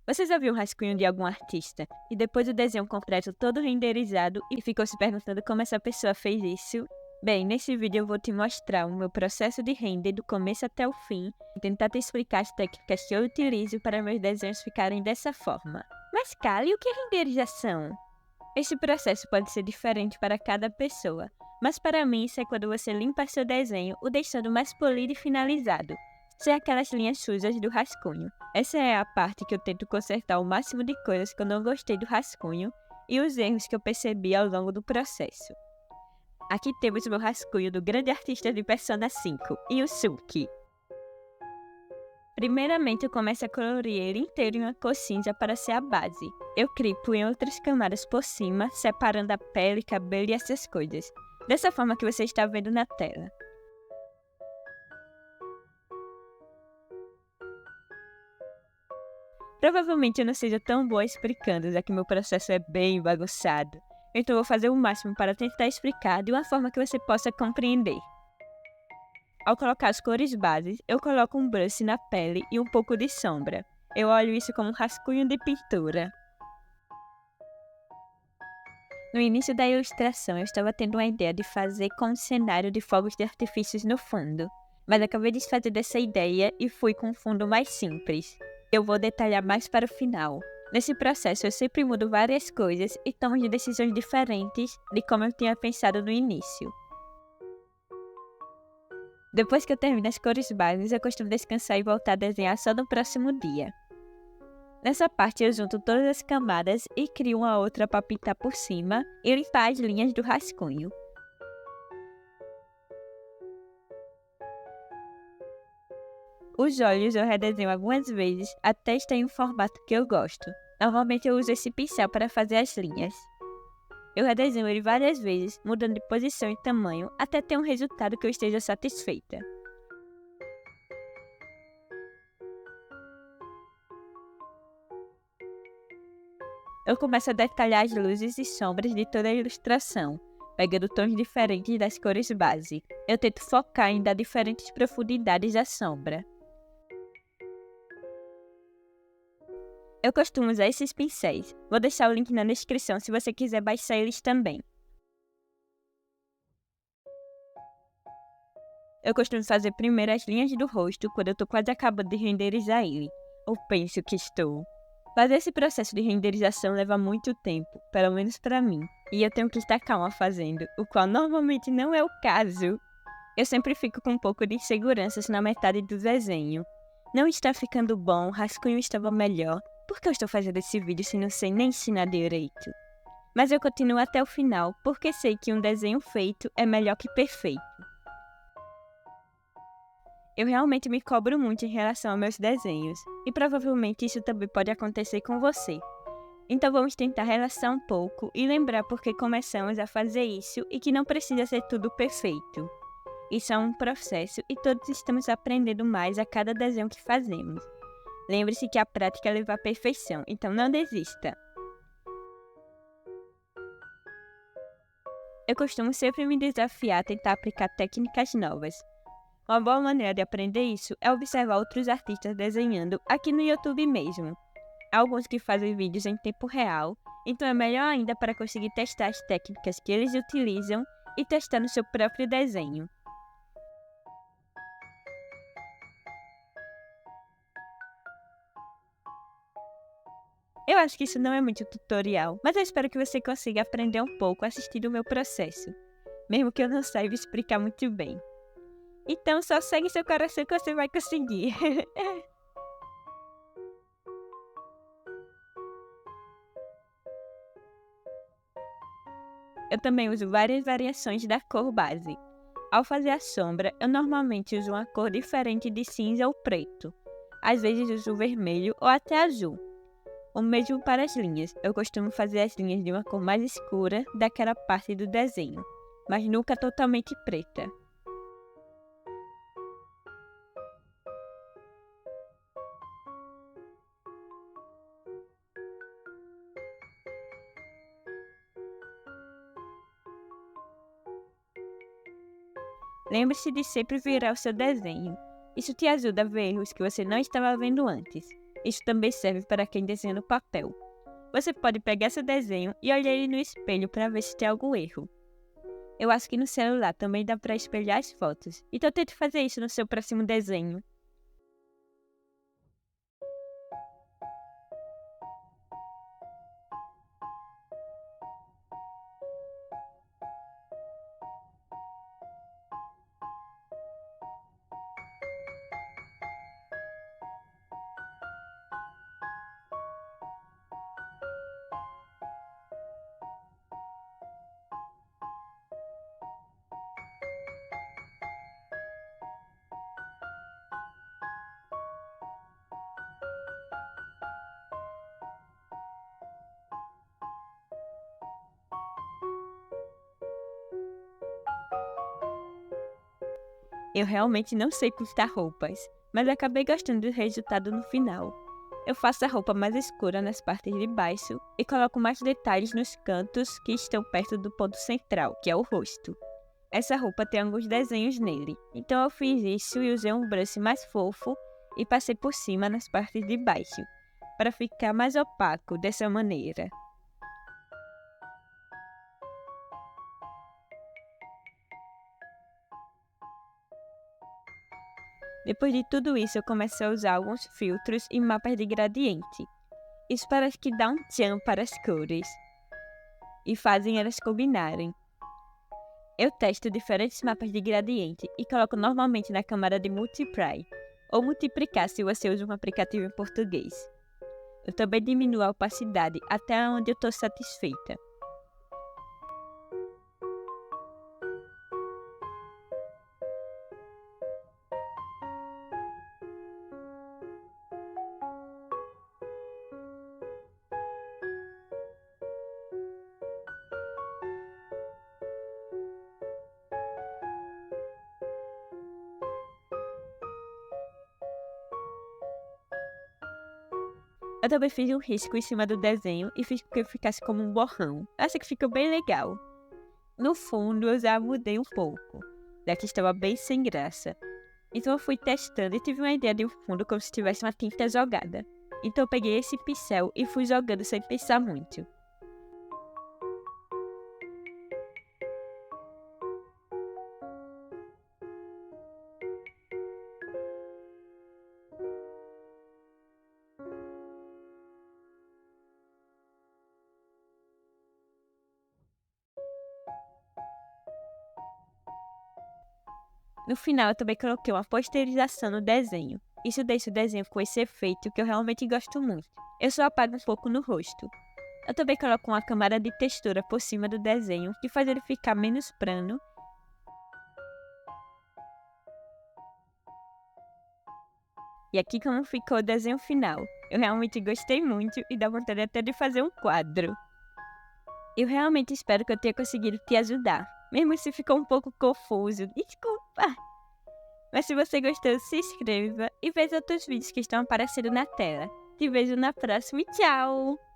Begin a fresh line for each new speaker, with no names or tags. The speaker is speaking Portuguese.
Você já viu um rascunho de algum artista e depois o desenho completo todo renderizado e ficou se perguntando como essa pessoa fez isso? Bem, nesse vídeo eu vou te mostrar o meu processo de render do começo até o fim e tentar te explicar as técnicas que eu utilizo para meus desenhos ficarem dessa forma. Mas Kali, o que é renderização? Esse processo pode ser diferente para cada pessoa, mas para mim isso é quando você limpa seu desenho, o deixando mais polido e finalizado, sem aquelas linhas sujas do rascunho. Essa é a parte que eu tento consertar o máximo de coisas que eu não gostei do rascunho e os erros que eu percebi ao longo do processo. Aqui temos meu rascunho do grande artista de Persona 5, Yusuke. Primeiramente eu começo a colorir ele inteiro em uma cor cinza para ser a base. Eu cripo em outras camadas por cima, separando a pele, cabelo e essas coisas, dessa forma que você está vendo na tela. Provavelmente eu não seja tão boa explicando, já que meu processo é bem bagunçado. Então eu vou fazer o máximo para tentar explicar de uma forma que você possa compreender. Ao colocar as cores bases, eu coloco um brush na pele e um pouco de sombra. Eu olho isso como um rascunho de pintura. No início da ilustração, eu estava tendo uma ideia de fazer com um cenário de fogos de artifícios no fundo, mas acabei de desfazer dessa ideia e fui com um fundo mais simples. Eu vou detalhar mais para o final. Nesse processo, eu sempre mudo várias coisas e tomo decisões diferentes de como eu tinha pensado no início. Depois que eu termino as cores bases, eu costumo descansar e voltar a desenhar só no próximo dia. Nessa parte eu junto todas as camadas e crio uma outra para pintar por cima e limpar as linhas do rascunho. Os olhos eu redesenho algumas vezes até estar em um formato que eu gosto. Normalmente eu uso esse pincel para fazer as linhas. Eu redesenho ele várias vezes, mudando de posição e tamanho até ter um resultado que eu esteja satisfeita. Eu começo a detalhar as luzes e sombras de toda a ilustração, pegando tons diferentes das cores base. Eu tento focar em dar diferentes profundidades à sombra. Eu costumo usar esses pincéis. Vou deixar o link na descrição se você quiser baixar eles também. Eu costumo fazer primeiro as linhas do rosto quando eu estou quase acabando de renderizar ele. Ou penso que estou. Fazer esse processo de renderização leva muito tempo, pelo menos para mim, e eu tenho que estar calma fazendo, o qual normalmente não é o caso. Eu sempre fico com um pouco de inseguranças na metade do desenho. Não está ficando bom, o rascunho estava melhor. Por que eu estou fazendo esse vídeo se não sei nem ensinar direito? Mas eu continuo até o final, porque sei que um desenho feito é melhor que perfeito. Eu realmente me cobro muito em relação aos meus desenhos, e provavelmente isso também pode acontecer com você. Então vamos tentar relaxar um pouco e lembrar por que começamos a fazer isso e que não precisa ser tudo perfeito. Isso é um processo e todos estamos aprendendo mais a cada desenho que fazemos. Lembre-se que a prática leva à perfeição, então não desista. Eu costumo sempre me desafiar a tentar aplicar técnicas novas. Uma boa maneira de aprender isso é observar outros artistas desenhando aqui no YouTube mesmo. Há alguns que fazem vídeos em tempo real, então é melhor ainda para conseguir testar as técnicas que eles utilizam e testar no seu próprio desenho. Eu acho que isso não é muito tutorial, mas eu espero que você consiga aprender um pouco assistindo o meu processo, mesmo que eu não saiba explicar muito bem. Então só segue seu coração que você vai conseguir. Eu também uso várias variações da cor base. Ao fazer a sombra, eu normalmente uso uma cor diferente de cinza ou preto. Às vezes uso vermelho ou até azul. O mesmo para as linhas, eu costumo fazer as linhas de uma cor mais escura daquela parte do desenho, mas nunca totalmente preta. Lembre-se de sempre virar o seu desenho. Isso te ajuda a ver erros que você não estava vendo antes. Isso também serve para quem desenha no papel. Você pode pegar seu desenho e olhar ele no espelho para ver se tem algum erro. Eu acho que no celular também dá para espelhar as fotos, então tente fazer isso no seu próximo desenho. Eu realmente não sei cortar roupas, mas acabei gostando do resultado no final. Eu faço a roupa mais escura nas partes de baixo e coloco mais detalhes nos cantos que estão perto do ponto central, que é o rosto. Essa roupa tem alguns desenhos nele, então eu fiz isso e usei um brush mais fofo e passei por cima nas partes de baixo, para ficar mais opaco dessa maneira. Depois de tudo isso, eu comecei a usar alguns filtros e mapas de gradiente. Isso parece que dá um tchan para as cores e fazem elas combinarem. Eu testo diferentes mapas de gradiente e coloco normalmente na camada de Multiply, ou multiplicar se você usa um aplicativo em português. Eu também diminuo a opacidade até onde eu estou satisfeita. Eu também fiz um risco em cima do desenho e fiz com que ficasse como um borrão. Acho que ficou bem legal. No fundo, eu já mudei um pouco, já que estava bem sem graça. Então eu fui testando e tive uma ideia de um fundo como se tivesse uma tinta jogada. Então eu peguei esse pincel e fui jogando sem pensar muito. No final, eu também coloquei uma posterização no desenho. Isso deixa o desenho com esse efeito que eu realmente gosto muito. Eu só apago um pouco no rosto. Eu também coloco uma camada de textura por cima do desenho, que faz ele ficar menos plano. E aqui como ficou o desenho final. Eu realmente gostei muito e dá vontade até de fazer um quadro. Eu realmente espero que eu tenha conseguido te ajudar, mesmo se ficou um pouco confuso. Desculpa! Mas se você gostou, se inscreva e veja outros vídeos que estão aparecendo na tela. Te vejo na próxima e tchau!